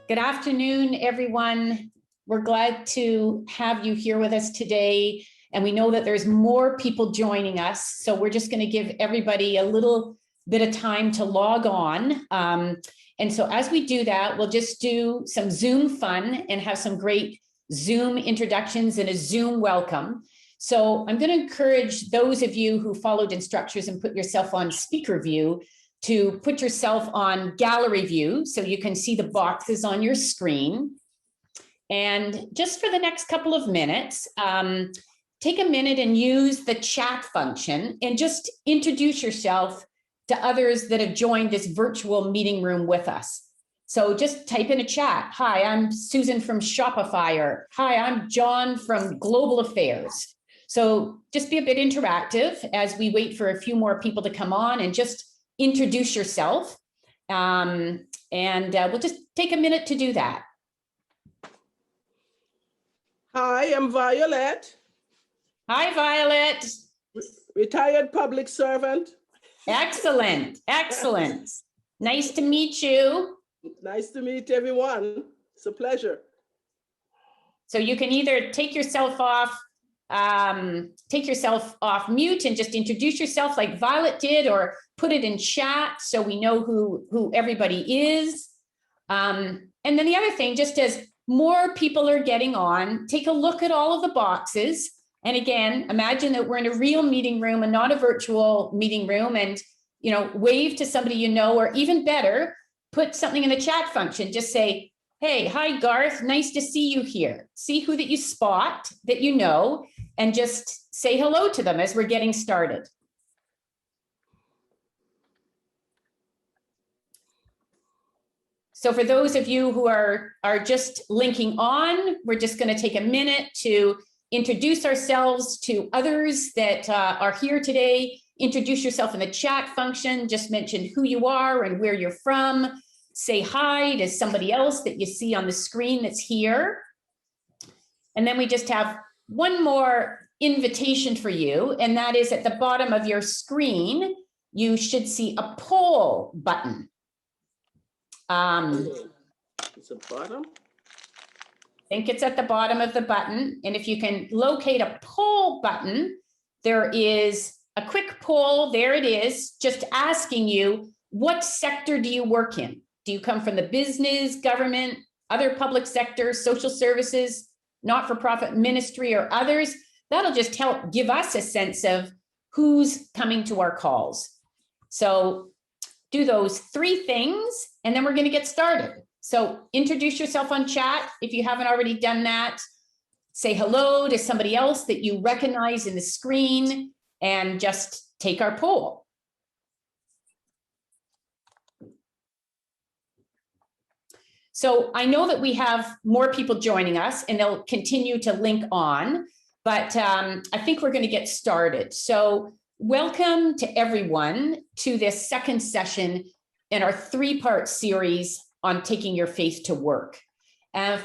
Good afternoon, everyone. We're glad to have you here with us today. And we know that there's more people joining us. So we're just going to give everybody a little bit of time to log on. And so as we do that, we'll just do some Zoom fun and have some great Zoom introductions and a Zoom welcome. So I'm going to encourage those of you who followed instructions and put yourself on speaker view to put yourself on gallery view so you can see the boxes on your screen. And just for the next couple of minutes, take a minute and use the chat function and just introduce yourself to others that have joined this virtual meeting room with us. So just type in a chat. Hi, I'm Susan from Shopify, or hi, I'm John from Global Affairs. So just be a bit interactive as we wait for a few more people to come on, and just introduce yourself. And we'll just take a minute to do that. Hi, I'm Violet. Hi, Violet. Retired public servant. Excellent, excellent. Nice to meet you. Nice to meet everyone. It's a pleasure. So you can either take yourself off mute and just introduce yourself like Violet did, or put it in chat so we know who everybody is. And then the other thing, just as more people are getting on, take a look at all of the boxes. And again, imagine that we're in a real meeting room and not a virtual meeting room, and wave to somebody you know, or even better, put something in the chat function. Just say, hey, hi, Garth, nice to see you here. See who that you spot that you know, and just say hello to them as we're getting started. So for those of you who are just linking on, we're just going to take a minute to introduce ourselves to others that are here today. Introduce yourself in the chat function. Just mention who you are and where you're from. Say hi to somebody else that you see on the screen that's here. And then we just have one more invitation for you, and that is at the bottom of your screen, you should see a poll button. It's a bottom? I think it's at the bottom of the button. And if you can locate a poll button, there is a quick poll. There it is, just asking you, what sector do you work in? Do you come from the business, government, other public sector, social services, not-for-profit ministry, or others? That'll just help give us a sense of who's coming to our calls. So do those three things, and then we're going to get started. So introduce yourself on chat if you haven't already done that. Say hello to somebody else that you recognize in the screen, and just take our poll. So I know that we have more people joining us, and they'll continue to link on, but I think we're going to get started. So welcome to everyone to this second session in our three-part series on taking your faith to work.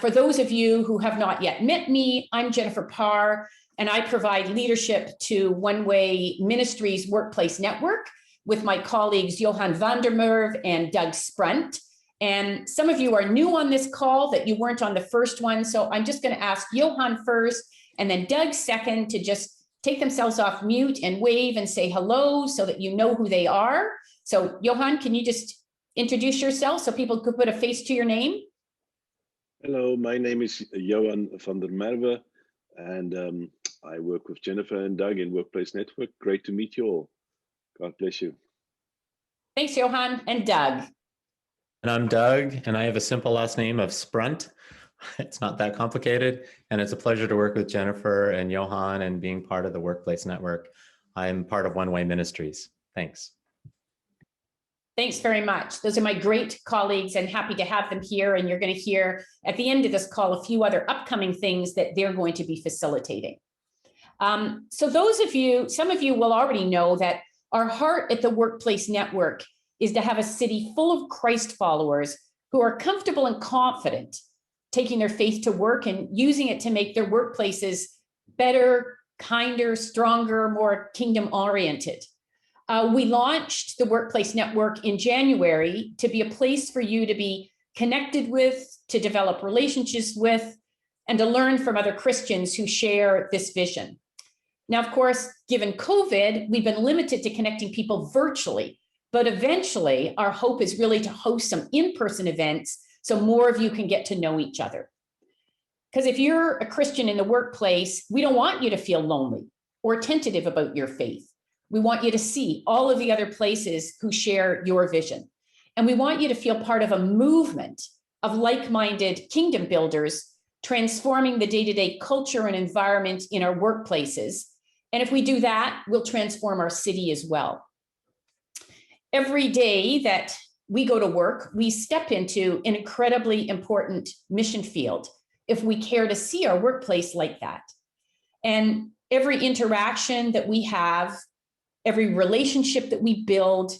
For those of you who have not yet met me, I'm Jennifer Parr, and I provide leadership to One Way Ministries Workplace Network with my colleagues Johan van der Merwe and Doug Sprunt. And some of you are new on this call that you weren't on the first one. So I'm just going to ask Johan first and then Doug second to just take themselves off mute and wave and say hello so that you know who they are. So Johan, can you just introduce yourself so people could put a face to your name? Hello, my name is Johan van der Merwe, and I work with Jennifer and Doug in Workplace Network. Great to meet you all. God bless you. Thanks, Johan. And Doug. And I'm Doug, and I have a simple last name of Sprunt. It's not that complicated, and it's a pleasure to work with Jennifer and Johan and being part of the Workplace Network. I'm part of One Way Ministries. Thanks. Thanks very much. Those are my great colleagues, and happy to have them here. And you're going to hear at the end of this call a few other upcoming things that they're going to be facilitating. So those of you, some of you will already know that our heart at the Workplace Network is to have a city full of Christ followers who are comfortable and confident taking their faith to work and using it to make their workplaces better, kinder, stronger, more kingdom-oriented. We launched the Workplace Network in January to be a place for you to be connected with, to develop relationships with, and to learn from other Christians who share this vision. Now, of course, given COVID, we've been limited to connecting people virtually, but eventually our hope is really to host some in-person events so more of you can get to know each other. Because if you're a Christian in the workplace, we don't want you to feel lonely or tentative about your faith. We want you to see all of the other places who share your vision. And we want you to feel part of a movement of like-minded kingdom builders transforming the day-to-day culture and environment in our workplaces. And if we do that, we'll transform our city as well. Every day that we go to work, we step into an incredibly important mission field if we care to see our workplace like that. And every interaction that we have, every relationship that we build,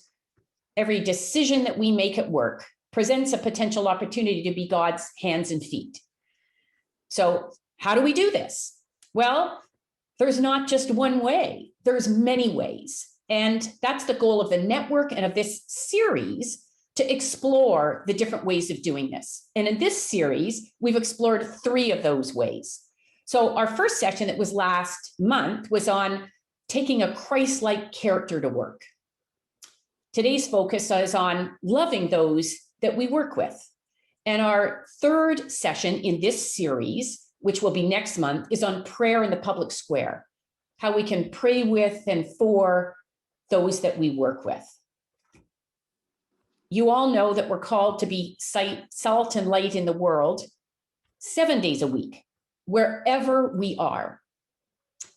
every decision that we make at work presents a potential opportunity to be God's hands and feet. So how do we do this? Well, there's not just one way, there's many ways. And that's the goal of the network and of this series, to explore the different ways of doing this. And in this series, we've explored 3 of those ways. So our first session that was last month was on taking a Christ-like character to work. Today's focus is on loving those that we work with. And our third session in this series, which will be next month, is on prayer in the public square, how we can pray with and for those that we work with. You all know that we're called to be salt and light in the world 7 days a week, wherever we are.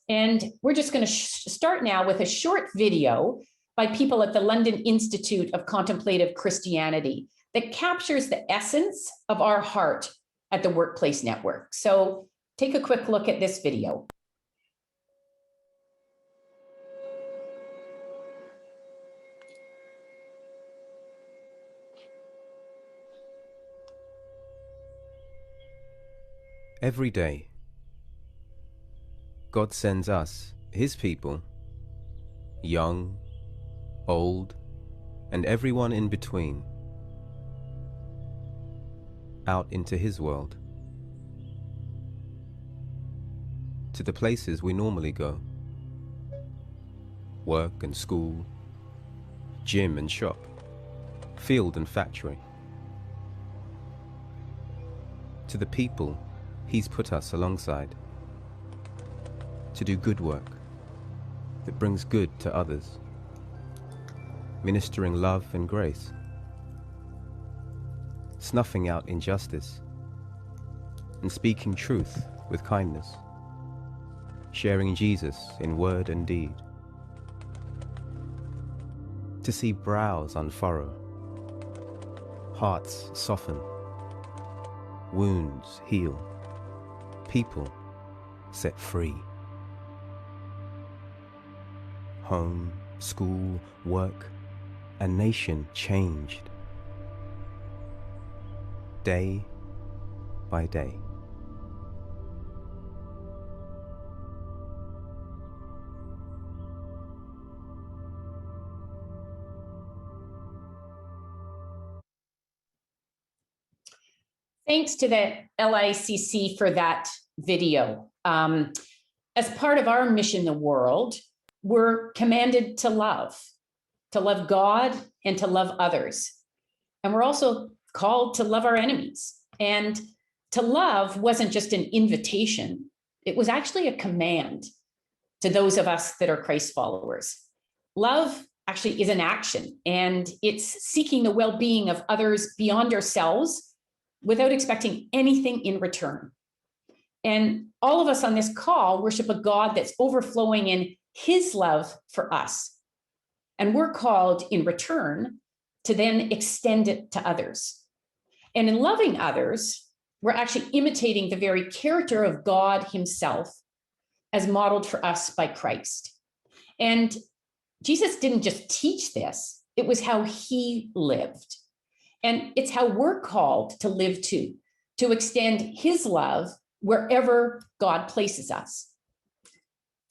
And we're just going to start now with a short video by people at the London Institute of Contemplative Christianity that captures the essence of our heart at the Workplace Network. So take a quick look at this video. Every day, God sends us, His people, young, old, and everyone in between, out into His world, to the places we normally go, work and school, gym and shop, field and factory, to the people He's put us alongside, to do good work that brings good to others, ministering love and grace, snuffing out injustice, and speaking truth with kindness, sharing Jesus in word and deed, to see brows unfurrow, hearts soften, wounds heal, people set free. Home, school, work, a nation changed. Day by day. Thanks to the LICC for that video. As part of our mission in the world, we're commanded to love God and to love others. And we're also called to love our enemies. And to love wasn't just an invitation, it was actually a command to those of us that are Christ followers. Love actually is an action, and it's seeking the well-being of others beyond ourselves without expecting anything in return. And all of us on this call worship a God that's overflowing in His love for us. And we're called in return to then extend it to others. And in loving others, we're actually imitating the very character of God Himself as modeled for us by Christ. And Jesus didn't just teach this, it was how He lived. And it's how we're called to live too, to extend His love wherever God places us.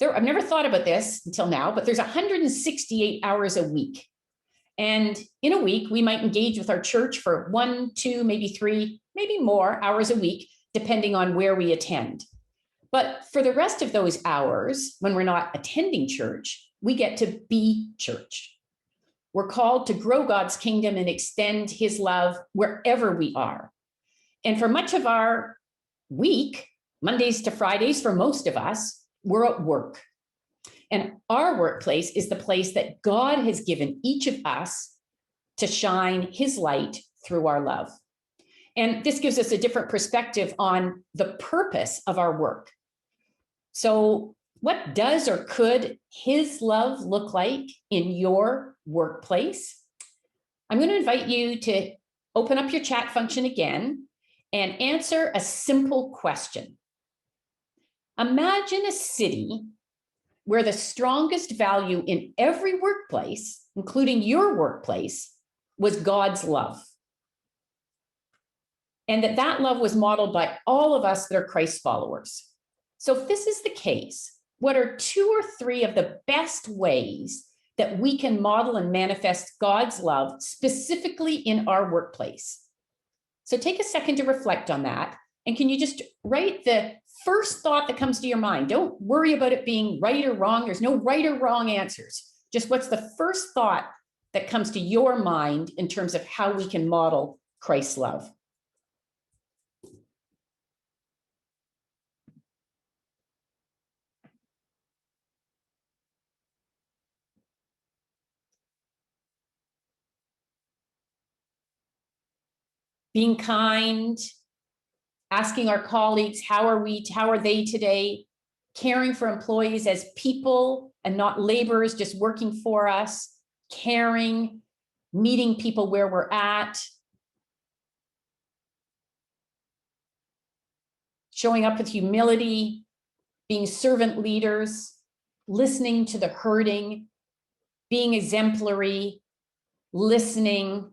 I've never thought about this until now, but there's 168 hours a week. And in a week, we might engage with our church for 1, 2, maybe 3, maybe more hours a week, depending on where we attend. But for the rest of those hours, when we're not attending church, we get to be church. We're called to grow God's kingdom and extend his love wherever we are. And for much of our week, Mondays to Fridays, for most of us, we're at work. And our workplace is the place that God has given each of us to shine his light through our love. And this gives us a different perspective on the purpose of our work. So what does or could his love look like in your workplace? I'm going to invite you to open up your chat function again and answer a simple question. Imagine a city where the strongest value in every workplace, including your workplace, was God's love. And that love was modeled by all of us that are Christ followers. So if this is the case, what are 2 or 3 of the best ways that we can model and manifest God's love specifically in our workplace? So take a second to reflect on that. And can you just write the first thought that comes to your mind? Don't worry about it being right or wrong. There's no right or wrong answers. Just what's the first thought that comes to your mind in terms of how we can model Christ's love? Being kind, asking our colleagues, how are they today? Caring for employees as people and not laborers just working for us. Caring, meeting people where we're at. Showing up with humility, being servant leaders, listening to the hurting, being exemplary, listening.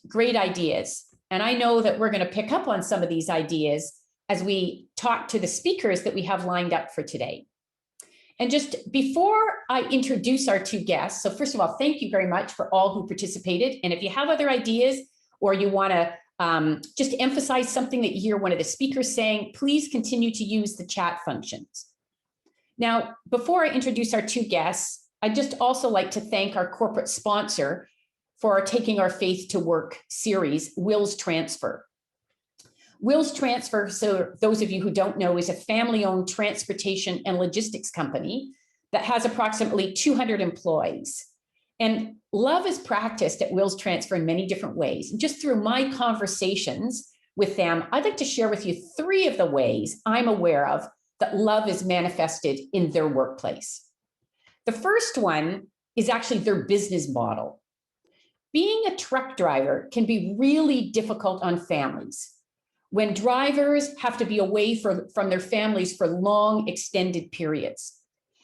Great ideas. And I know that we're going to pick up on some of these ideas as we talk to the speakers that we have lined up for today. And just before I introduce our 2 guests, so first of all, thank you very much for all who participated. And if you have other ideas or you want to just emphasize something that you hear one of the speakers saying, please continue to use the chat functions. Now, before I introduce our 2 guests, I'd just also like to thank our corporate sponsor for our Taking Our Faith to Work series, Wills Transfer. Wills Transfer, so those of you who don't know, is a family-owned transportation and logistics company that has approximately 200 employees. And love is practiced at Wills Transfer in many different ways. And just through my conversations with them, I'd like to share with you 3 of the ways I'm aware of that love is manifested in their workplace. The first one is actually their business model. Being a truck driver can be really difficult on families when drivers have to be away from their families for long, extended periods.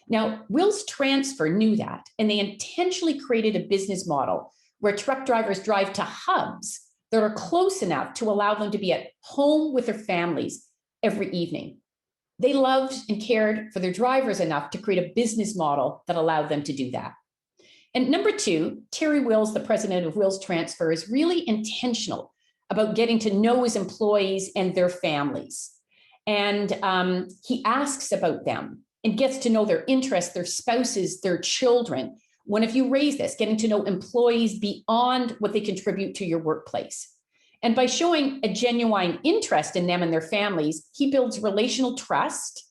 Now, Wills Transfer knew that, and they intentionally created a business model where truck drivers drive to hubs that are close enough to allow them to be at home with their families every evening. They loved and cared for their drivers enough to create a business model that allowed them to do that. And number 2, Terry Wills, the president of Wills Transfer, is really intentional about getting to know his employees and their families. And he asks about them and gets to know their interests, their spouses, their children. When if you raise this, getting to know employees beyond what they contribute to your workplace. And by showing a genuine interest in them and their families, he builds relational trust,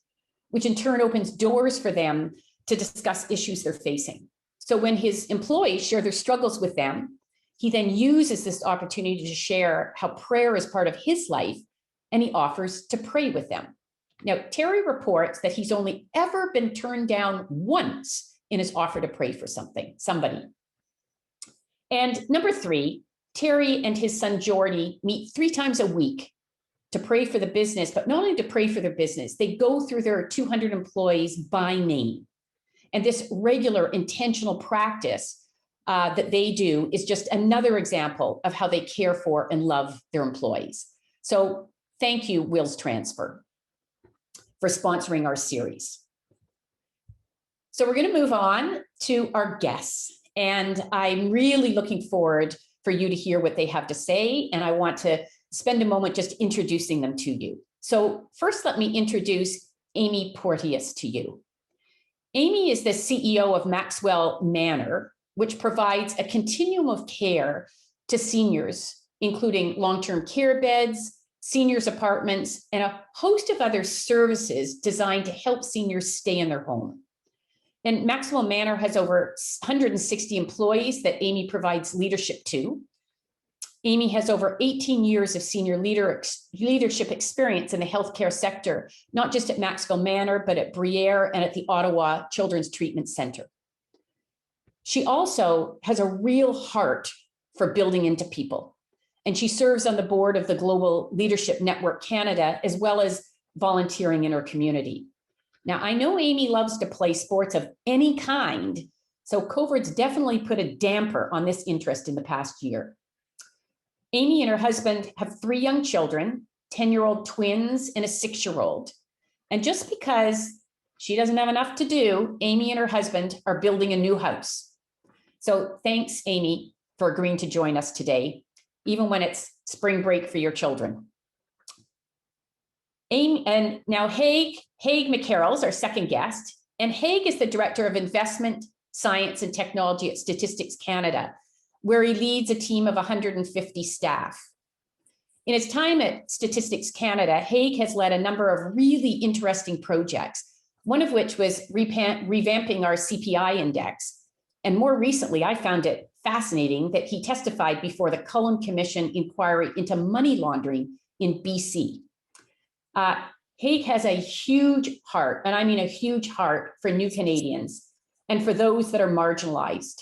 which in turn opens doors for them to discuss issues they're facing. So when his employees share their struggles with them, he then uses this opportunity to share how prayer is part of his life, and he offers to pray with them. Now, Terry reports that he's only ever been turned down once in his offer to pray for somebody. And number 3, Terry and his son Jordy meet 3 times a week to pray for the business, but not only to pray for their business, they go through their 200 employees by name. And this regular intentional practice that they do is just another example of how they care for and love their employees. So thank you, Wills Transfer, for sponsoring our series. So we're going to move on to our guests, and I'm really looking forward for you to hear what they have to say, and I want to spend a moment just introducing them to you. So first, let me introduce Amy Porteous to you. Amy is the CEO of Maxville Manor, which provides a continuum of care to seniors, including long-term care beds, seniors apartments, and a host of other services designed to help seniors stay in their home. And Maxville Manor has over 160 employees that Amy provides leadership to. Amy has over 18 years of senior leadership experience in the healthcare sector, not just at Maxville Manor, but at Briere and at the Ottawa Children's Treatment Center. She also has a real heart for building into people, and she serves on the board of the Global Leadership Network Canada, as well as volunteering in her community. Now, I know Amy loves to play sports of any kind, so COVID's definitely put a damper on this interest in the past year. Amy and her husband have 3 young children, 10-year-old twins and a 6-year-old. And just because she doesn't have enough to do, Amy and her husband are building a new house. So thanks, Amy, for agreeing to join us today, even when it's spring break for your children. Amy, and now Haig McCarrell is our second guest, and Haig is the Director of Investment, Science and Technology at Statistics Canada, where he leads a team of 150 staff. In his time at Statistics Canada, Haig has led a number of really interesting projects, one of which was revamping our CPI index. And more recently, I found it fascinating that he testified before the Cullen Commission inquiry into money laundering in BC. Haig has a huge heart, and I mean a huge heart, for new Canadians and for those that are marginalized.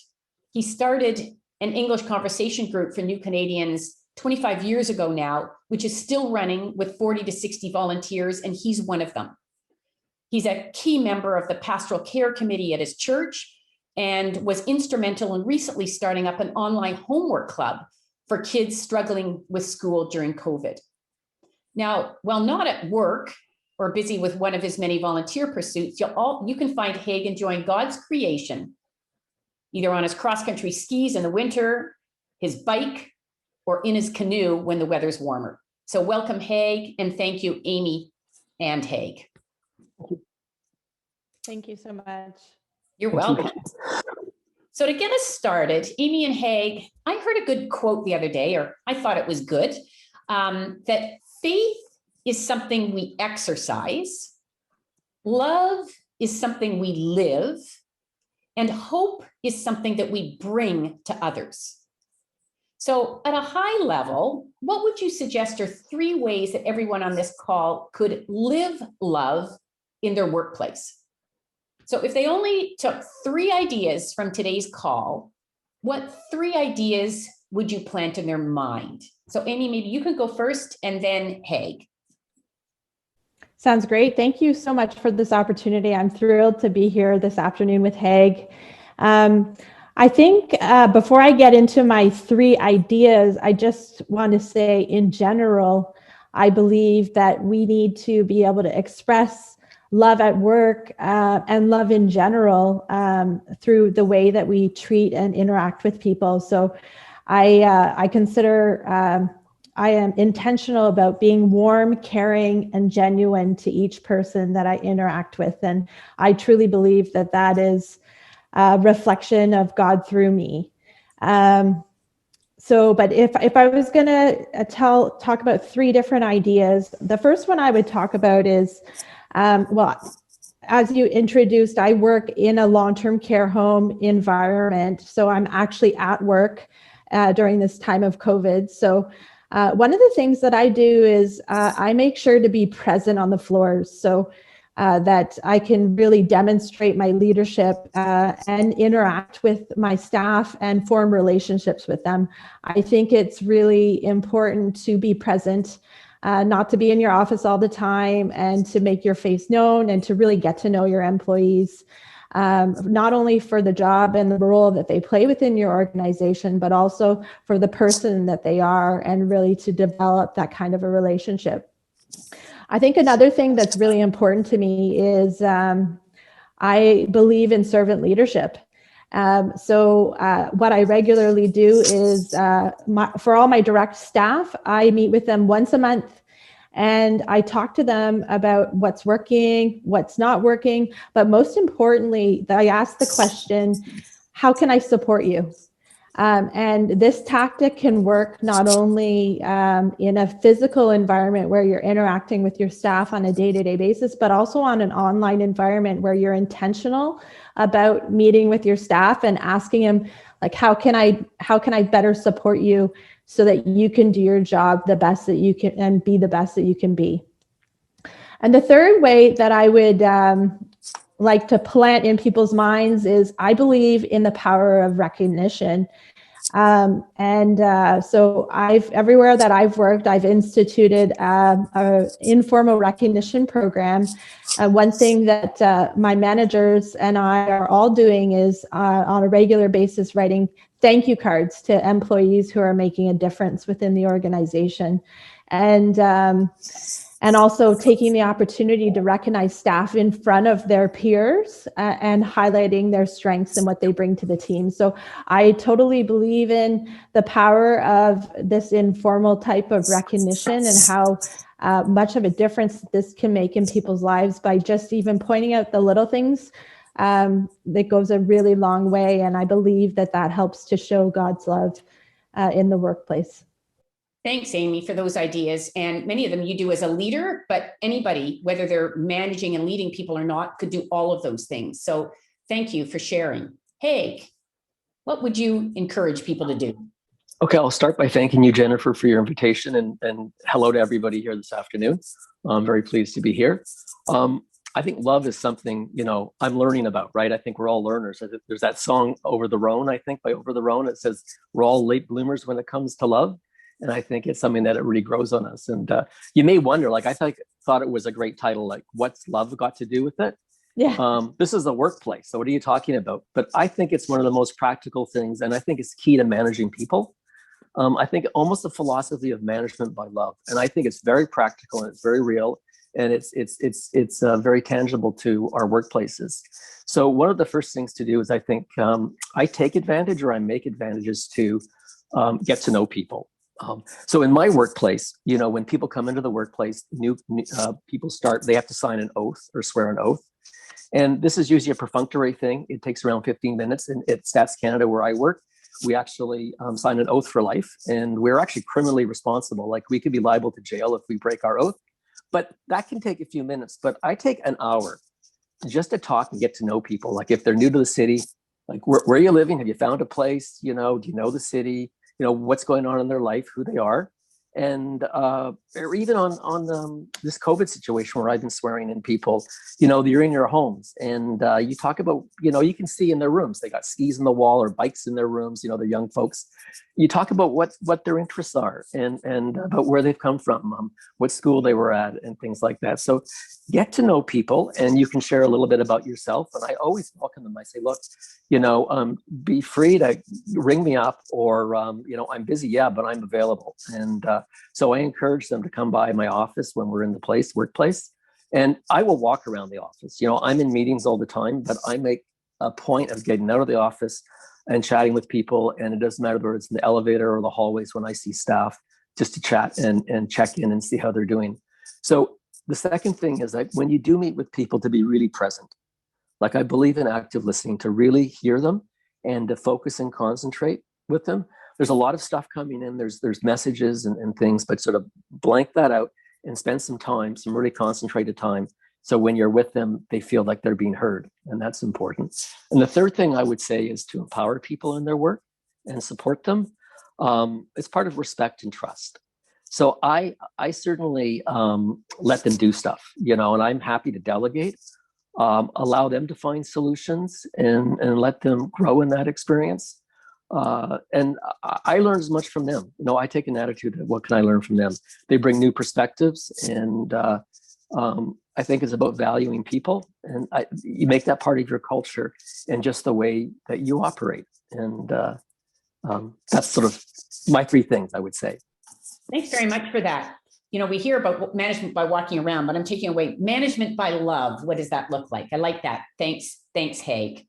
He started an English conversation group for new Canadians 25 years ago now, which is still running with 40 to 60 volunteers, and he's one of them. He's a key member of the Pastoral Care Committee at his church and was instrumental in recently starting up an online homework club for kids struggling with school during COVID. Now, while not at work or busy with one of his many volunteer pursuits, you can find Haig enjoying God's creation, either on his cross-country skis in the winter, his bike, or in his canoe when the weather's warmer. So welcome, Haig, and thank you, Amy and Haig. Thank you so much. You're welcome. So to get us started, Amy and Haig, I heard a good quote the other day, or I thought it was good, that faith is something we exercise, love is something we live, and hope is something that we bring to others. So at a high level, what would you suggest are 3 ways that everyone on this call could live love in their workplace? So if they only took 3 ideas from today's call, what 3 ideas would you plant in their mind? So Amy, maybe you could go first and then Haig. Sounds great. Thank you so much for this opportunity. I'm thrilled to be here this afternoon with Haig. I think before I get into my 3 ideas, I just want to say in general, I believe that we need to be able to express love at work and love in general through the way that we treat and interact with people. So I consider I am intentional about being warm, caring, and genuine to each person that I interact with. And I truly believe that that is a reflection of God through me. But if I was going to talk about 3 different ideas, the first one I would talk about is, as you introduced, I work in a long-term care home environment. So I'm actually at work during this time of COVID. So one of the things that I do is I make sure to be present on the floors so that I can really demonstrate my leadership and interact with my staff and form relationships with them. I think it's really important to be present, not to be in your office all the time, and to make your face known and to really get to know your employees. Not only for the job and the role that they play within your organization, but also for the person that they are, and really to develop that kind of a relationship. I think another thing that's really important to me is I believe in servant leadership. So what I regularly do is for all my direct staff, I meet with them once a month and I talk to them about what's working, what's not working. But most importantly, I ask the question, how can I support you? And this tactic can work not only in a physical environment where you're interacting with your staff on a day-to-day basis, but also on an online environment where you're intentional about meeting with your staff and asking them, like, how can I better support you so that you can do your job the best that you can and be the best that you can be. And the third way that I would like to plant in people's minds is I believe in the power of recognition. So everywhere that I've worked, I've instituted an informal recognition program. One thing that my managers and I are all doing is on a regular basis writing thank you cards to employees who are making a difference within the organization. And also taking the opportunity to recognize staff in front of their peers and highlighting their strengths and what they bring to the team. So I totally believe in the power of this informal type of recognition and how much of a difference this can make in people's lives by just even pointing out the little things. That goes a really long way. And I believe that helps to show God's love in the workplace. Thanks, Amy, for those ideas. And many of them you do as a leader, but anybody, whether they're managing and leading people or not, could do all of those things. So thank you for sharing. Haig, what would you encourage people to do? Okay, I'll start by thanking you, Jennifer, for your invitation and hello to everybody here this afternoon. I'm very pleased to be here. I think love is something, I'm learning about, right? I think we're all learners. There's that song Over the Rhone, I think, by Over the Rhone. It says, we're all late bloomers when it comes to love. And I think it's something that it really grows on us. And you may wonder, like, I thought it was a great title, like, what's love got to do with it? Yeah. This is a workplace. So what are you talking about? But I think it's one of the most practical things. And I think it's key to managing people. I think almost a philosophy of management by love. And I think it's very practical and it's very real. And it's very tangible to our workplaces. So one of the first things to do is I think I take advantage or I make advantages to get to know people. So in my workplace, when people come into the workplace, new people they have to sign an oath or swear an oath. And this is usually a perfunctory thing. It takes around 15 minutes. And at Stats Canada, where I work, we actually sign an oath for life. And we're actually criminally responsible. Like, we could be liable to jail if we break our oath. But that can take a few minutes. But I take an hour just to talk and get to know people. Like, if they're new to the city, like, where are you living? Have you found a place? Do you know the city? What's going on in their life, who they are. And or even on this COVID situation where I've been swearing in people, you're in your homes and you talk about, you can see in their rooms, they got skis in the wall or bikes in their rooms, they're young folks. You talk about what their interests are and about where they've come from, what school they were at and things like that. So get to know people and you can share a little bit about yourself. And I always welcome them. I say, look, be free to ring me up or, I'm busy. Yeah, but I'm available. And so I encourage them to come by my office when we're in the workplace, and I will walk around the office. I'm in meetings all the time, but I make a point of getting out of the office and chatting with people. And it doesn't matter whether it's in the elevator or the hallways when I see staff, just to chat and check in and see how they're doing. So the second thing is that when you do meet with people, to be really present. Like, I believe in active listening, to really hear them and to focus and concentrate with them. There's a lot of stuff coming in. There's messages and things, but sort of blank that out and spend some really concentrated time. So when you're with them, they feel like they're being heard, and that's important. And the third thing I would say is to empower people in their work and support them. It's part of respect and trust. So I certainly let them do stuff, and I'm happy to delegate, allow them to find solutions and let them grow in that experience. And I learn as much from them. I take an attitude of what can I learn from them? They bring new perspectives, and I think it's about valuing people. And you make that part of your culture and just the way that you operate. And that's sort of my three things, I would say. Thanks very much for that. we hear about management by walking around, but I'm taking away management by love. What does that look like? I like that. Thanks, Haig.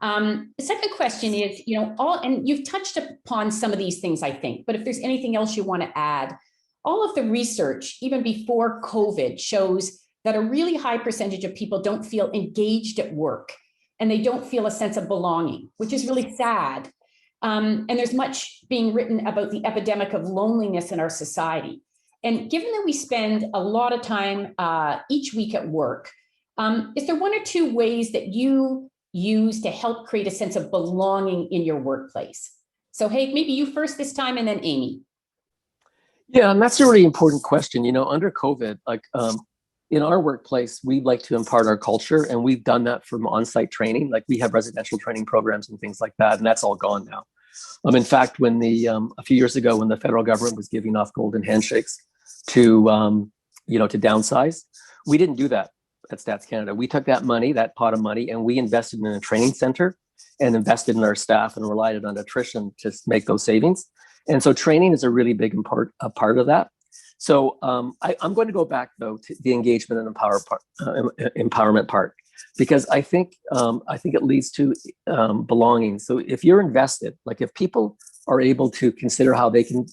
The second question is, and you've touched upon some of these things, I think, but if there's anything else you want to add, all of the research, even before COVID, shows that a really high percentage of people don't feel engaged at work and they don't feel a sense of belonging, which is really sad. And there's much being written about the epidemic of loneliness in our society. And given that we spend a lot of time each week at work, is there one or two ways that you use to help create a sense of belonging in your workplace? So, Haig, maybe you first this time, and then Amy. Yeah, and that's a really important question. Under COVID, in our workplace, we like to impart our culture, and we've done that from on-site training. Like we have residential training programs and things like that, and that's all gone now. In fact, when a few years ago, when the federal government was giving off golden handshakes to downsize, we didn't do that at Stats Canada. We took that money, that pot of money, and we invested in a training center and invested in our staff and relied on attrition to make those savings. And so training is a really big a part of that. So I'm going to go back though to the engagement and empowerment part, because I think it leads to belonging. So if you're invested, like if people are able to consider how they can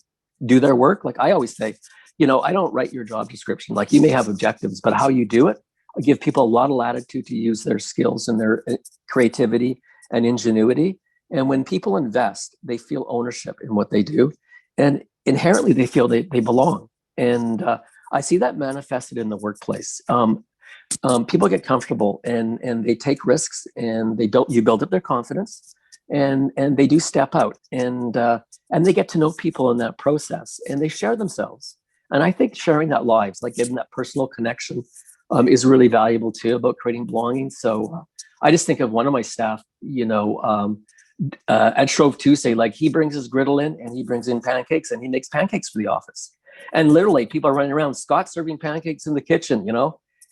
do their work, like I always say, I don't write your job description. Like you may have objectives, but how you do it, I give people a lot of latitude to use their skills and their creativity and ingenuity. And when people invest, they feel ownership in what they do, and inherently they feel they belong. And I see that manifested in the workplace. People get comfortable and they take risks, and you build up their confidence, and they do step out, and they get to know people in that process, and they share themselves. And I think sharing that lives, like getting that personal connection, is really valuable too, about creating belonging. So I just think of one of my staff, at Shrove Tuesday, like he brings his griddle in and he brings in pancakes and he makes pancakes for the office. And literally people are running around, Scott serving pancakes in the kitchen,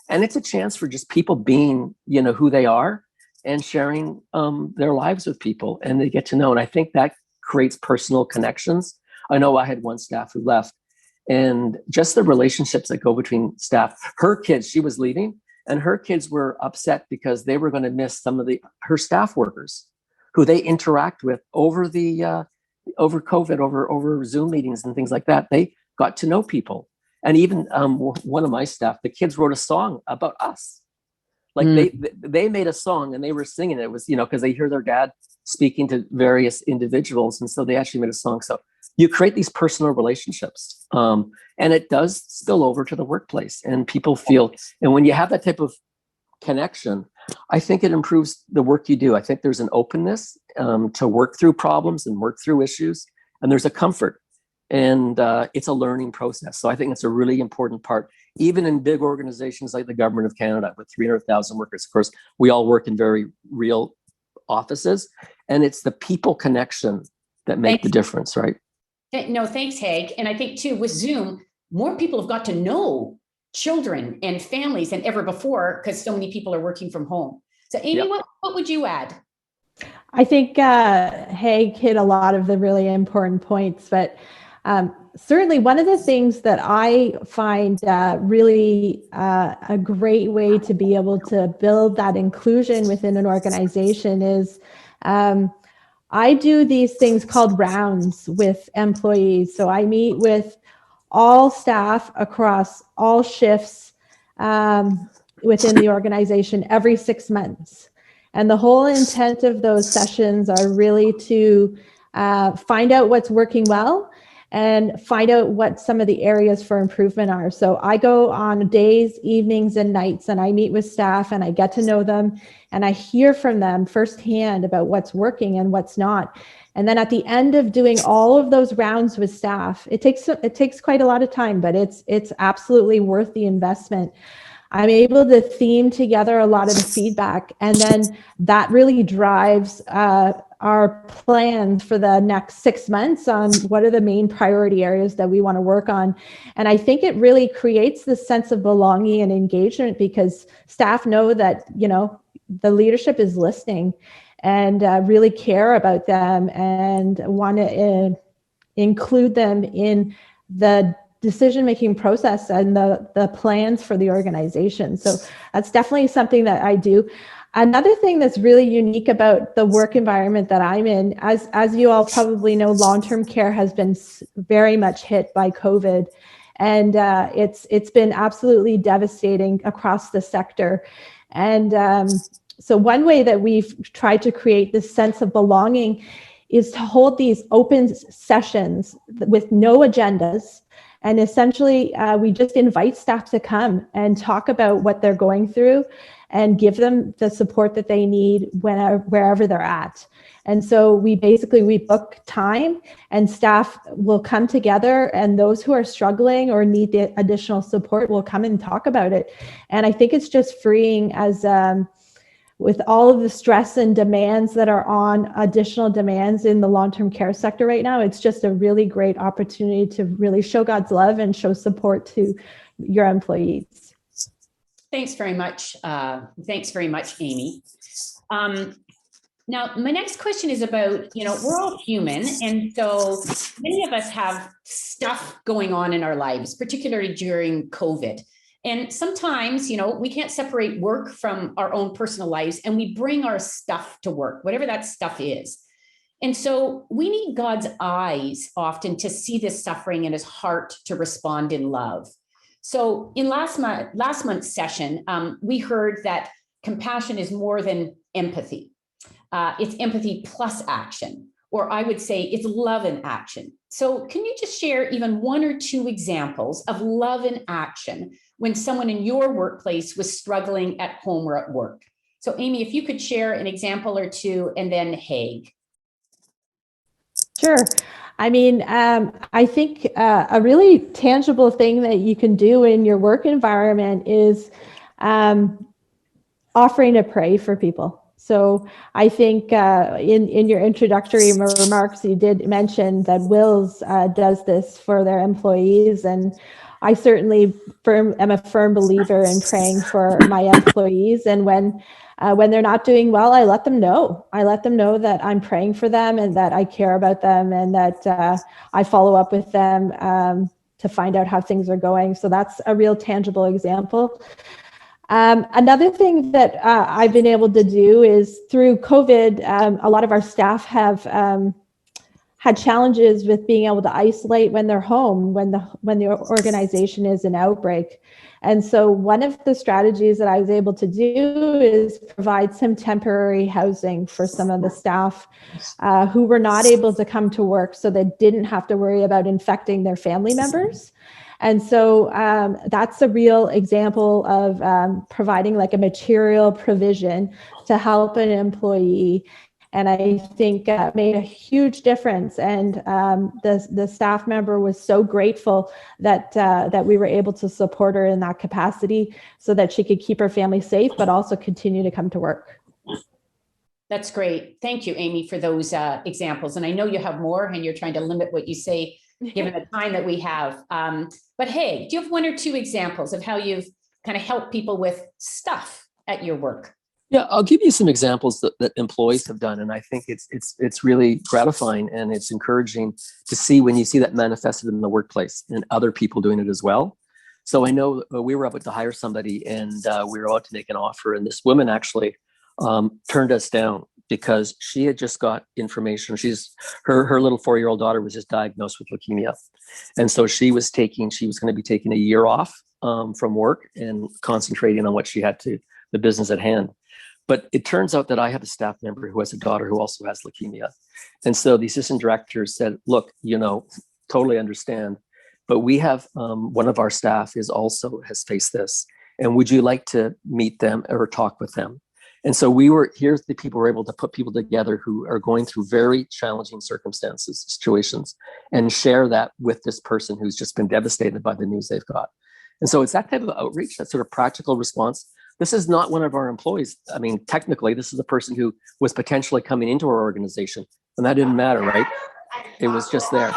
and it's a chance for just people being, who they are and sharing their lives with people, and they get to know. And I think that creates personal connections. I know I had one staff who left, and just the relationships that go between staff, her kids, she was leaving, and her kids were upset because they were going to miss some of her staff workers who they interact with over COVID, over Zoom meetings and things like that. They got to know people. And even one of my staff, the kids wrote a song about us. Like they made a song and they were singing it. It was, because they hear their dad speaking to various individuals. And so they actually made a song. So you create these personal relationships, and it does spill over to the workplace, and people feel, and when you have that type of connection, I think it improves the work you do. I think there's an openness to work through problems and work through issues, and there's a comfort, and it's a learning process. So I think it's a really important part, even in big organizations like the Government of Canada with 300,000 workers. Of course, we all work in very real offices, and it's the people connection that make the difference, right? No, thanks, Haig. And I think too, with Zoom, more people have got to know children and families than ever before, because so many people are working from home. So Amy, what would you add? I think Haig hit a lot of the really important points, but certainly one of the things that I find really a great way to be able to build that inclusion within an organization is I do these things called rounds with employees. So I meet with all staff across all shifts within the organization every 6 months. And the whole intent of those sessions are really to find out what's working well and find out what some of the areas for improvement are. So I go on days, evenings, and nights, and I meet with staff and I get to know them and I hear from them firsthand about what's working and what's not. And then at the end of doing all of those rounds with staff, it takes quite a lot of time, but it's absolutely worth the investment. I'm able to theme together a lot of the feedback, and then that really drives our plans for the next 6 months on what are the main priority areas that we want to work on. And I think it really creates this sense of belonging and engagement, because staff know that, the leadership is listening and really care about them and want to include them in the decision-making process and the plans for the organization. So that's definitely something that I do. Another thing that's really unique about the work environment that I'm in, as you all probably know, long-term care has been very much hit by COVID. And it's been absolutely devastating across the sector. And so one way that we've tried to create this sense of belonging is to hold these open sessions with no agendas. And essentially, we just invite staff to come and talk about what they're going through and give them the support that they need wherever they're at. And so we book time and staff will come together, and those who are struggling or need the additional support will come and talk about it. And I think it's just freeing, as with all of the stress and demands that are on, additional demands in the long-term care sector right now, it's just a really great opportunity to really show God's love and show support to your employees. Thanks very much. Thanks very much, Amy. Now, my next question is about, we're all human. And so many of us have stuff going on in our lives, particularly during COVID. And sometimes, we can't separate work from our own personal lives, and we bring our stuff to work, whatever that stuff is. And so we need God's eyes often to see this suffering and his heart to respond in love. So in last month's session, we heard that compassion is more than empathy. It's empathy plus action, or I would say it's love in action. So can you just share even one or two examples of love in action when someone in your workplace was struggling at home or at work? So Amy, if you could share an example or two, and then Haig. Sure. I mean, I think a really tangible thing that you can do in your work environment is offering to pray for people. So I think in your introductory remarks, you did mention that Wills does this for their employees. And I certainly am a firm believer in praying for my employees. And when they're not doing well, I let them know. I let them know that I'm praying for them and that I care about them, and that I follow up with them to find out how things are going. So that's a real tangible example. Another thing that I've been able to do is through COVID, a lot of our staff have had challenges with being able to isolate when they're home, when the organization is in outbreak. And so one of the strategies that I was able to do is provide some temporary housing for some of the staff who were not able to come to work, so they didn't have to worry about infecting their family members. And so that's a real example of providing like a material provision to help an employee. And I think made a huge difference. And the staff member was so grateful that we were able to support her in that capacity so that she could keep her family safe, but also continue to come to work. That's great. Thank you, Amy, for those examples. And I know you have more and you're trying to limit what you say, given the time that we have. But hey, do you have one or two examples of how you've kind of helped people with stuff at your work? Yeah, I'll give you some examples that employees have done, and I think it's really gratifying and it's encouraging to see when you see that manifested in the workplace and other people doing it as well. So I know we were about to hire somebody, and we were about to make an offer, and this woman actually turned us down because she had just got information. Her little 4-year-old daughter was just diagnosed with leukemia, and so she was going to be taking a year off from work and concentrating on what she had to, the business at hand. But it turns out that I have a staff member who has a daughter who also has leukemia. And so the assistant director said, look, totally understand, but we have one of our staff has faced this. And would you like to meet them or talk with them? And so here's the people were able to put people together who are going through very challenging situations, and share that with this person who's just been devastated by the news they've got. And so it's that type of outreach, that sort of practical response. This is not one of our employees. I mean, technically, this is a person who was potentially coming into our organization, and that didn't matter, right? It was just there.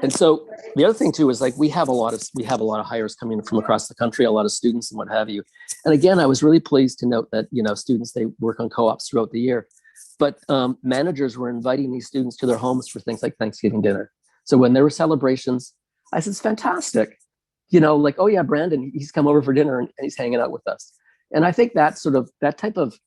And so the other thing too is like we have a lot of hires coming from across the country, a lot of students and what have you. And again, I was really pleased to note that students, they work on co-ops throughout the year, but managers were inviting these students to their homes for things like Thanksgiving dinner. So when there were celebrations, I said, it's fantastic. Like, oh yeah, Brandon, he's come over for dinner and he's hanging out with us. And I think that type of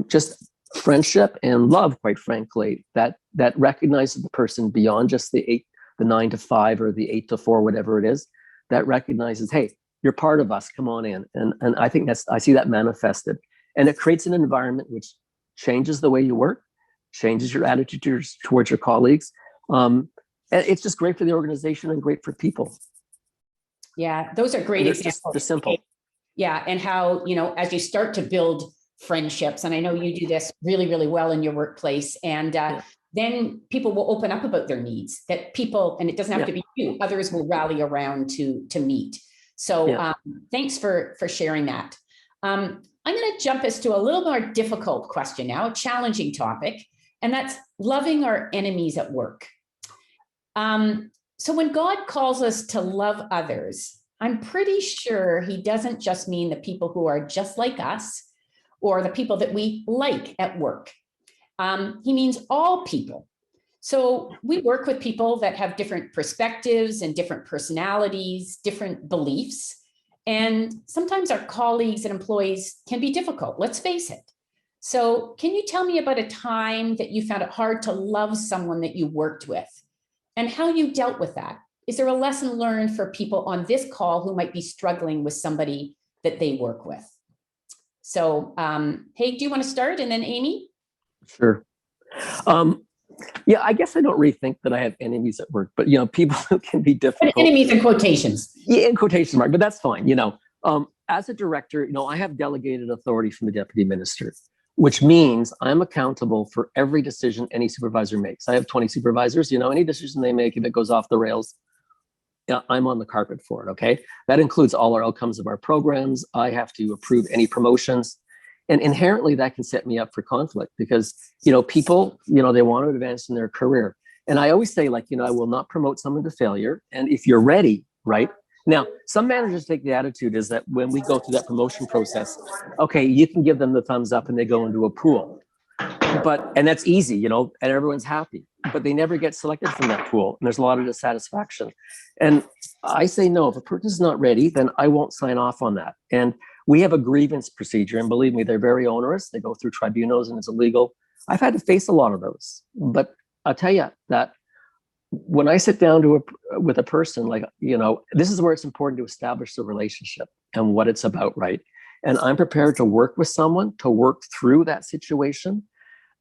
just friendship and love, quite frankly, that recognizes the person beyond just the 9 to 5 or the 8 to 4, whatever it is, that recognizes, hey, you're part of us, come on in. And I think I see that manifested. And it creates an environment which changes the way you work, changes your attitude towards your colleagues. And it's just great for the organization and great for people. Yeah, those are great examples. They're simple. Yeah, and how, as you start to build friendships, and I know you do this really, really well in your workplace, and then people will open up about their needs, that people, and it doesn't have to be you, others will rally around to meet. So thanks for sharing that. I'm going to jump us to a little more difficult question now, a challenging topic, and that's loving our enemies at work. So when God calls us to love others, I'm pretty sure he doesn't just mean the people who are just like us or the people that we like at work. He means all people. So we work with people that have different perspectives and different personalities, different beliefs. And sometimes our colleagues and employees can be difficult, let's face it. So can you tell me about a time that you found it hard to love someone that you worked with and how you dealt with that? Is there a lesson learned for people on this call who might be struggling with somebody that they work with? So, Haig, do you want to start? And then Amy? Sure. I guess I don't really think that I have enemies at work, but, people who can be difficult. But enemies in quotations. Yeah, in quotation mark, but that's fine. As a director, I have delegated authority from the deputy minister, which means I'm accountable for every decision any supervisor makes. I have 20 supervisors, any decision they make, if it goes off the rails, I'm on the carpet for it, okay? That includes all our outcomes of our programs. I have to approve any promotions. And inherently, that can set me up for conflict because, people, they want to advance in their career. And I always say, I will not promote someone to failure. And if you're ready, right? Now, some managers take the attitude is that when we go through that promotion process, okay, you can give them the thumbs up and they go into a pool. And that's easy, and everyone's happy, but they never get selected from that pool. And there's a lot of dissatisfaction. And I say, no, if a person's not ready, then I won't sign off on that. And we have a grievance procedure. And believe me, they're very onerous. They go through tribunals and it's illegal. I've had to face a lot of those. But I'll tell you that when I sit down with a person, this is where it's important to establish the relationship and what it's about, right? And I'm prepared to work with someone to work through that situation.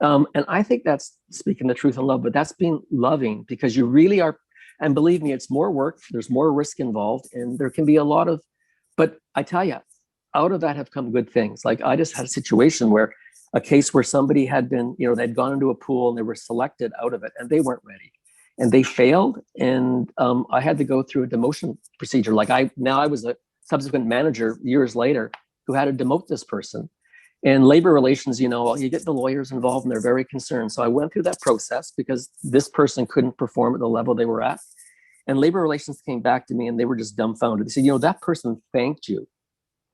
And I think that's speaking the truth in love, but that's being loving because you really are. And believe me, it's more work. There's more risk involved and there can be a lot of, but I tell you, out of that have come good things. Like I just had a situation where a case where somebody had been, they'd gone into a pool and they were selected out of it and they weren't ready and they failed. And I had to go through a demotion procedure. I was a subsequent manager years later who had to demote this person. And labor relations, you get the lawyers involved and they're very concerned. So I went through that process because this person couldn't perform at the level they were at. And labor relations came back to me and they were just dumbfounded. They said, that person thanked you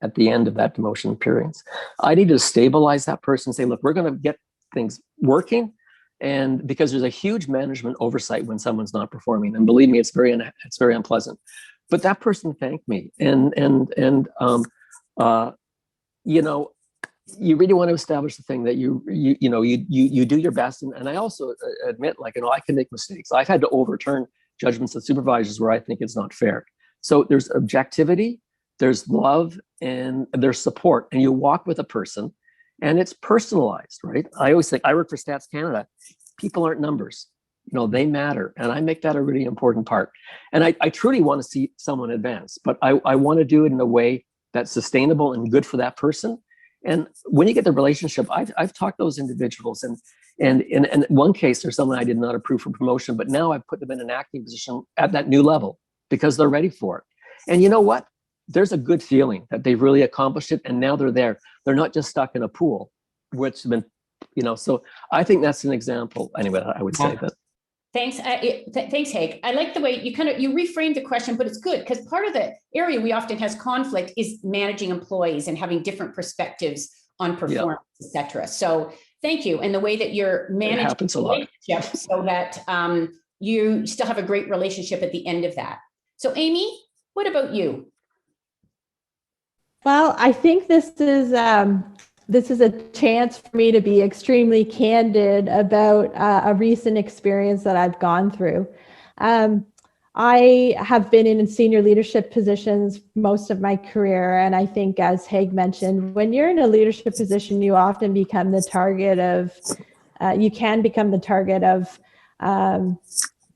at the end of that demotion appearance. I need to stabilize that person and say, look, we're going to get things working. And because there's a huge management oversight when someone's not performing. And believe me, it's very unpleasant. But that person thanked me. You really want to establish the thing that you do your best. And I also admit, I can make mistakes. I've had to overturn judgments of supervisors where I think it's not fair. So there's objectivity, there's love, and there's support. And you walk with a person and it's personalized, right? I always think I work for Stats Canada. People aren't numbers, they matter. And I make that a really important part. And I truly want to see someone advance, but I want to do it in a way that's sustainable and good for that person. And when you get the relationship, I've talked to those individuals and in one case, there's someone I did not approve for promotion, but now I've put them in an acting position at that new level because they're ready for it. And you know what? There's a good feeling that they've really accomplished it. And now they're there. They're not just stuck in a pool, which has been, so I think that's an example. Anyway, I would say that. Thanks. Thanks, Haig. I like the way you reframed the question, but it's good because part of the area we often has conflict is managing employees and having different perspectives on performance, et cetera. So thank you. And the way that you're managing relationships so that you still have a great relationship at the end of that. So Amy, what about you? Well, I think this is a chance for me to be extremely candid about a recent experience that I've gone through. I have been in senior leadership positions most of my career, and I think, as Haig mentioned, when you're in a leadership position, you often become the target of,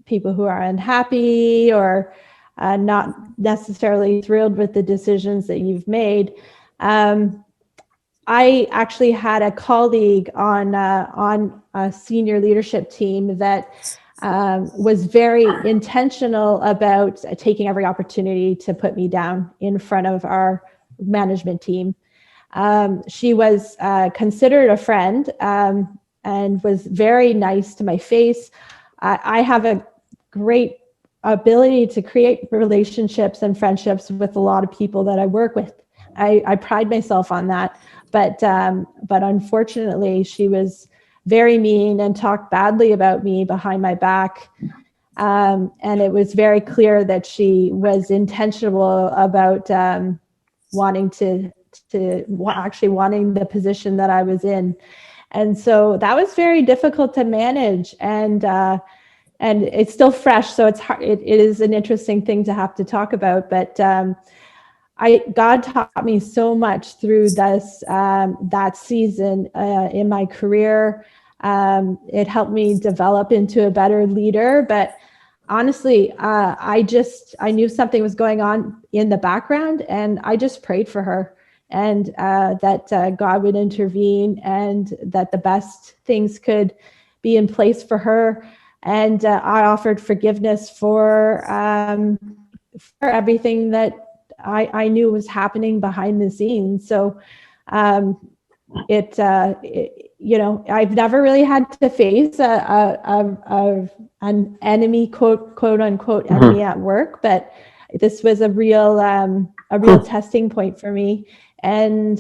people who are unhappy or not necessarily thrilled with the decisions that you've made. I actually had a colleague on a senior leadership team that was very intentional about taking every opportunity to put me down in front of our management team. She was considered a friend and was very nice to my face. I have a great ability to create relationships and friendships with a lot of people that I work with. I pride myself on that, but unfortunately, she was very mean and talked badly about me behind my back. And it was very clear that she was intentional about wanting the position that I was in. And so that was very difficult to manage. And it's still fresh, so it's hard. It is an interesting thing to have to talk about, but God taught me so much through that season in my career. It helped me develop into a better leader, but honestly, I knew something was going on in the background, and I just prayed for her, and that God would intervene, and that the best things could be in place for her. And I offered forgiveness for everything that I knew was happening behind the scenes. So I've never really had to face an enemy, quote unquote enemy at work, but this was a real testing point for me. And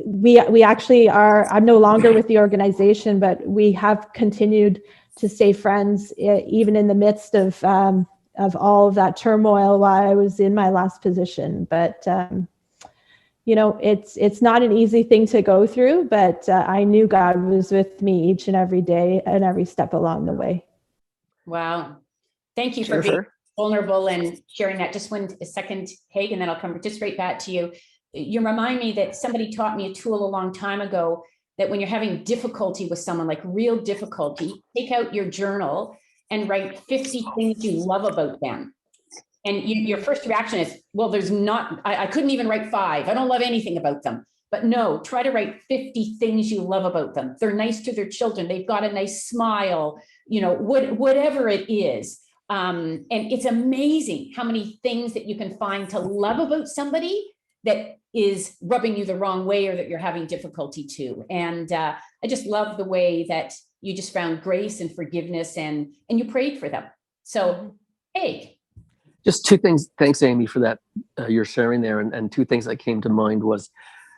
we actually are, I'm no longer with the organization, but we have continued to stay friends even in the midst of all of that turmoil while I was in my last position. But it's not an easy thing to go through, but I knew God was with me each and every day and every step along the way. Wow. Thank you for being vulnerable and sharing that. Just a second, Haig, and then I'll come just right back to you. You remind me that somebody taught me a tool a long time ago, that when you're having difficulty with someone, like real difficulty, take out your journal and write 50 things you love about them. And your first reaction is, well, I couldn't even write 5. I don't love anything about them. But no, try to write 50 things you love about them. They're nice to their children. They've got a nice smile, whatever it is. And it's amazing how many things that you can find to love about somebody that is rubbing you the wrong way or that you're having difficulty to. And I just love the way that you just found grace and forgiveness and you prayed for them. So, hey. Just 2 things. Thanks, Amy, for that. You're sharing there. And 2 things that came to mind was,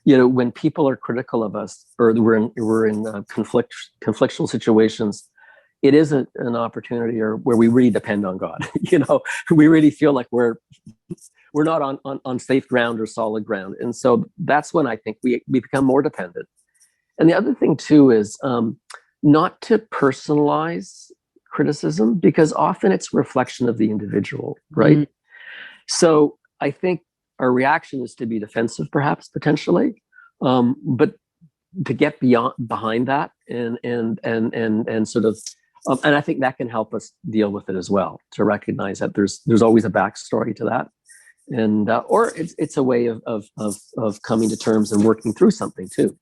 when people are critical of us, or we're in conflictual situations, it is an opportunity where we really depend on God. We really feel like we're not on safe ground or solid ground. And so that's when I think we become more dependent. And the other thing too is not to personalize criticism, because often it's a reflection of the individual, right? Mm-hmm. So I think our reaction is to be defensive, perhaps, potentially, but to get behind that and sort of, and I think that can help us deal with it as well, to recognize that there's always a backstory to that, and or it's a way of coming to terms and working through something too.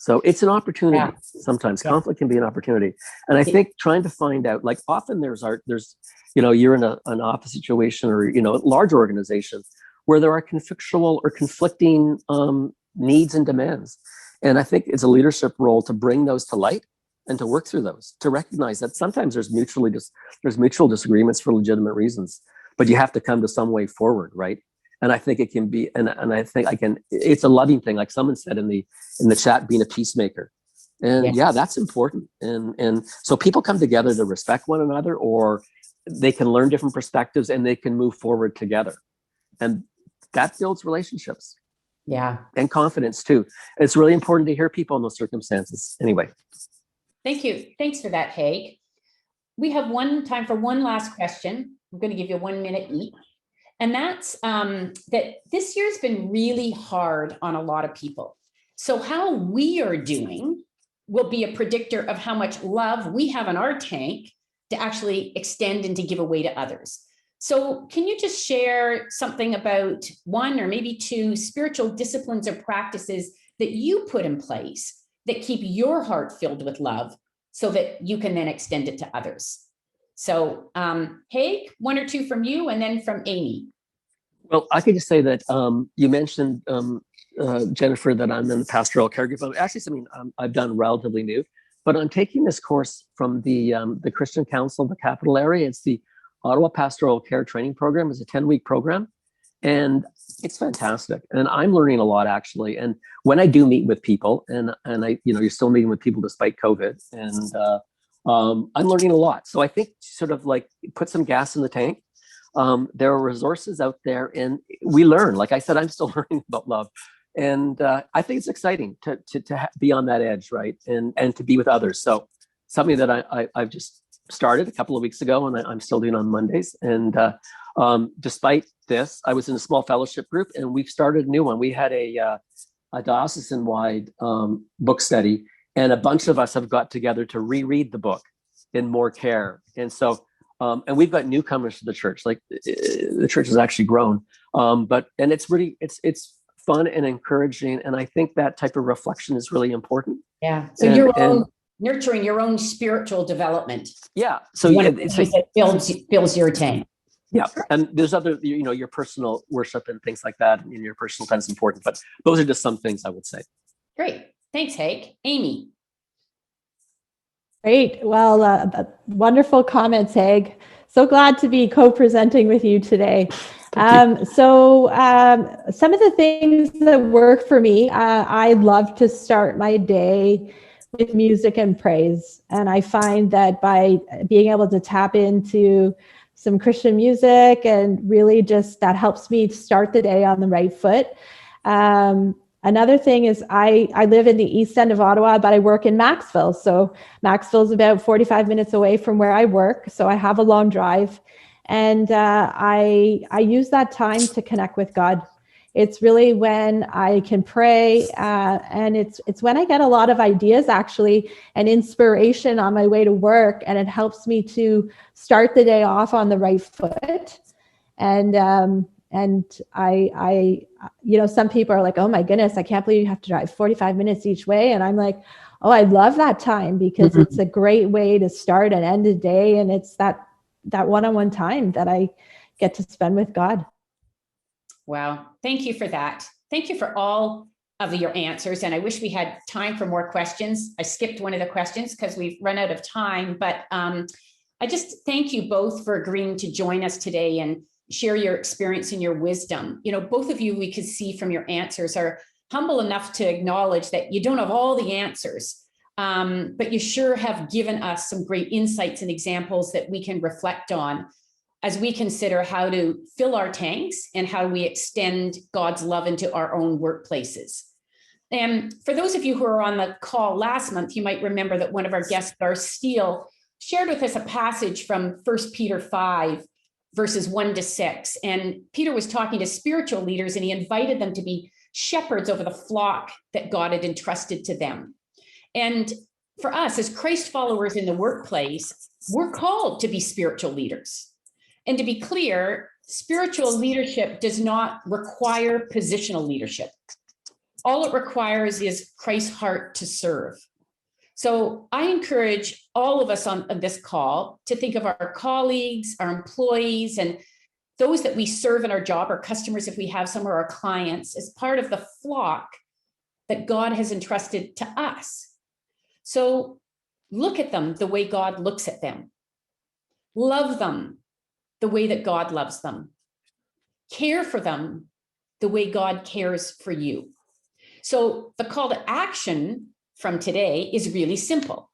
So it's an opportunity. Yeah. Sometimes conflict can be an opportunity, and I think trying to find out, like often there's you're in an office situation or large organization where there are conflictual or conflicting needs and demands, and I think it's a leadership role to bring those to light and to work through those, to recognize that sometimes there's mutual disagreements for legitimate reasons, but you have to come to some way forward, right? And I think it can be, and I think it's a loving thing, like someone said in the chat, being a peacemaker. And Yes. yeah, that's important. And so people come together to respect one another, or they can learn different perspectives and they can move forward together. And that builds relationships. Yeah. And confidence too. It's really important to hear people in those circumstances. Anyway. Thank you. Thanks for that, Haig. We have time for one last question. I'm going to give you 1 minute each. And that's that this year's been really hard on a lot of people. So how we are doing will be a predictor of how much love we have in our tank to actually extend and to give away to others. So can you just share something about one or maybe two spiritual disciplines or practices that you put in place that keep your heart filled with love so that you can then extend it to others? So Haig, one or two from you and then from Amy. Well, I could just say that you mentioned, Jennifer, that I'm in the pastoral care group. Actually, something I've done relatively new, but I'm taking this course from the Christian Council of the Capital Area. It's the Ottawa Pastoral Care Training Program. It's a 10-week program, and it's fantastic. And I'm learning a lot, actually. And when I do meet with people, and I, you're still meeting with people despite COVID, and I'm learning a lot. So I think sort of like put some gas in the tank. There are resources out there, and we learn. Like I said, I'm still learning about love, and I think it's exciting to be on that edge, right? And to be with others. So something that I've just started a couple of weeks ago, and I'm still doing on Mondays. And despite this, I was in a small fellowship group, and we've started a new one. We had a diocesan-wide book study, and a bunch of us have got together to reread the book in more care. And so. And we've got newcomers to the church. Like the church has actually grown, and it's really it's fun and encouraging. And I think that type of reflection is really important. Yeah. So nurturing your own spiritual development. Yeah. So it builds your tank. Yeah. And there's other, your personal worship and things like that, and your personal time is important. But those are just some things I would say. Great. Thanks, Haig. Amy. Great. Well, wonderful comments, Haig. So glad to be co-presenting with you today. Some of the things that work for me, I love to start my day with music and praise. And I find that by being able to tap into some Christian music and really just that helps me start the day on the right foot. Another thing is I live in the east end of Ottawa, but I work in Maxville. So Maxville is about 45 minutes away from where I work. So I have a long drive, and I use that time to connect with God. It's really when I can pray, and it's when I get a lot of ideas actually and inspiration on my way to work, and it helps me to start the day off on the right foot. And I some people are like, oh my goodness, I can't believe you have to drive 45 minutes each way. And I'm like, oh, I love that time because it's a great way to start and end a day. And it's that one-on-one time that I get to spend with God. Wow. Thank you for that. Thank you for all of your answers. And I wish we had time for more questions. I skipped one of the questions because we've run out of time, but I just thank you both for agreeing to join us today and share your experience and your wisdom. Both of you, we could see from your answers, are humble enough to acknowledge that you don't have all the answers, but you sure have given us some great insights and examples that we can reflect on as we consider how to fill our tanks and how we extend God's love into our own workplaces. And for those of you who were on the call last month, you might remember that one of our guests, Garth Steele, shared with us a passage from 1 Peter 5, verses 1-6. And Peter was talking to spiritual leaders, and he invited them to be shepherds over the flock that God had entrusted to them. And for us as Christ followers in the workplace, we're called to be spiritual leaders. And to be clear, spiritual leadership does not require positional leadership. All it requires is Christ's heart to serve. So I encourage all of us on this call to think of our colleagues, our employees, and those that we serve in our job, our customers, if we have some, or our clients, as part of the flock that God has entrusted to us. So look at them the way God looks at them. Love them the way that God loves them. Care for them the way God cares for you. So the call to action from today is really simple.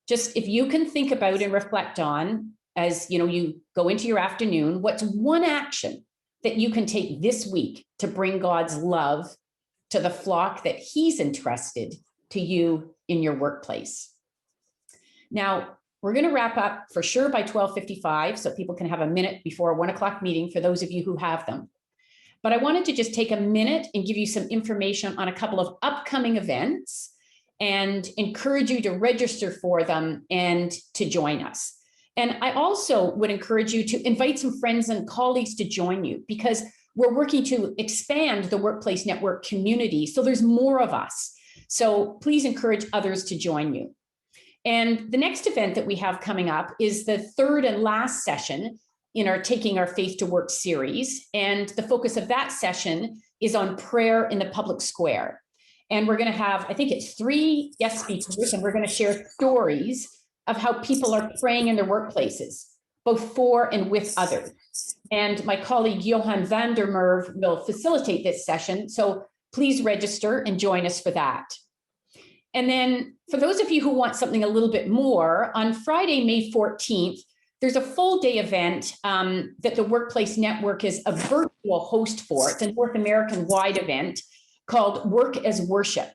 Just if you can think about and reflect on, as you know, you go into your afternoon, what's one action that you can take this week to bring God's love to the flock that he's entrusted to you in your workplace. Now, we're going to wrap up for sure by 12:55, so people can have a minute before a 1 o'clock meeting for those of you who have them. But I wanted to just take a minute and give you some information on a couple of upcoming events and encourage you to register for them and to join us. And I also would encourage you to invite some friends and colleagues to join you, because we're working to expand the Workplace Network community, so there's more of us. So please encourage others to join you. And the next event that we have coming up is the third and last session in our Taking Our Faith to Work series. And the focus of that session is on prayer in the public square. And we're going to have, I think it's 3 guest speakers, and we're going to share stories of how people are praying in their workplaces, both for and with others. And my colleague Johan van der Merwe will facilitate this session. So please register and join us for that. And then for those of you who want something a little bit more, on Friday, May 14th, there's a full day event that the Workplace Network is a virtual host for. It's a North American wide event called Work as Worship.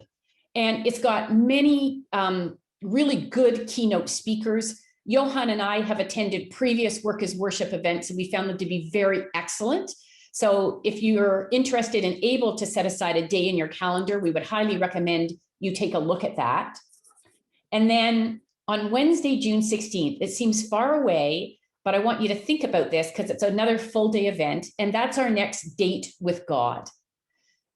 And it's got many really good keynote speakers. Johan and I have attended previous Work as Worship events, and we found them to be very excellent. So if you're interested and able to set aside a day in your calendar, we would highly recommend you take a look at that. And then on Wednesday, June 16th, it seems far away, but I want you to think about this because it's another full day event, and that's our next date with God.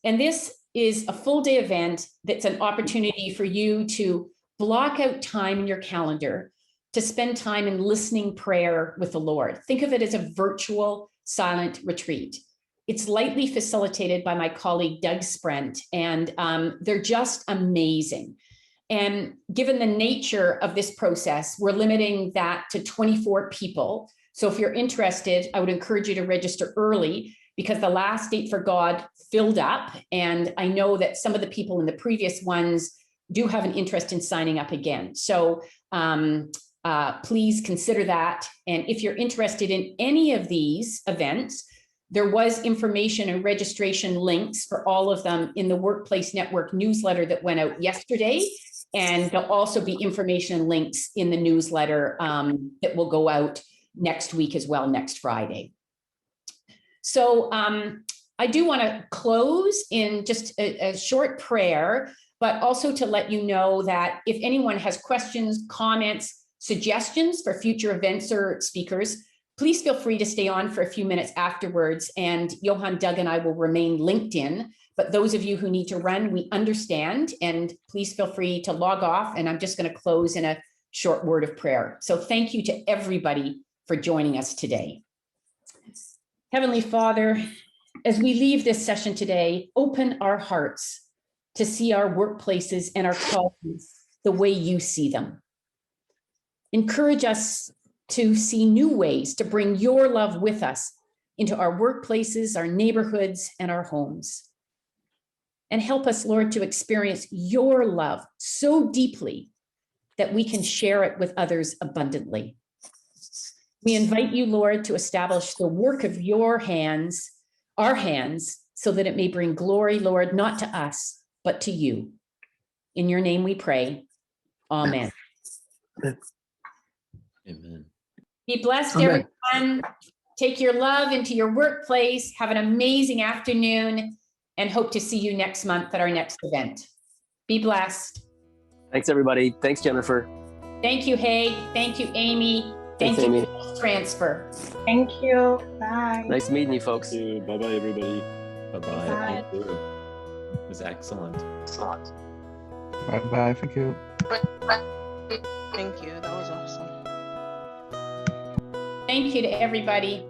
And this is a full day event that's an opportunity for you to block out time in your calendar to spend time in listening prayer with the Lord. Think of it as a virtual silent retreat. It's lightly facilitated by my colleague, Doug Sprent, and they're just amazing. And given the nature of this process, we're limiting that to 24 people. So if you're interested, I would encourage you to register early, because the last date for God filled up. And I know that some of the people in the previous ones do have an interest in signing up again. So please consider that. And if you're interested in any of these events, there was information and registration links for all of them in the Workplace Network newsletter that went out yesterday. And there'll also be information links in the newsletter that will go out next week as well, next Friday. So I do want to close in just a short prayer, but also to let you know that if anyone has questions, comments, suggestions for future events or speakers, please feel free to stay on for a few minutes afterwards, and Johan, Doug, and I will remain linked in. But those of you who need to run, we understand, and please feel free to log off. And I'm just going to close in a short word of prayer. So thank you to everybody for joining us today. Heavenly Father, as we leave this session today, open our hearts to see our workplaces and our callings the way you see them. Encourage us to see new ways to bring your love with us into our workplaces, our neighborhoods, and our homes. And help us, Lord, to experience your love so deeply that we can share it with others abundantly. We invite you, Lord, to establish the work of your hands, our hands, so that it may bring glory, Lord, not to us, but to you. In your name we pray. Amen. Amen. Be blessed, Amen. everyone. Take your love into your workplace. Have an amazing afternoon, and hope to see you next month at our next event. Be blessed. Thanks, everybody. Thanks, Jennifer. Thank you, Haig. Thank you, Amy. Thank Thanks, you, Amy. Transfer. Thank you. Bye. Nice meeting you, folks. Thank you. Bye-bye, everybody. Bye-bye. Bye. Thank you. It was excellent. Bye-bye. Thank you. Thank you. That was awesome. Thank you to everybody.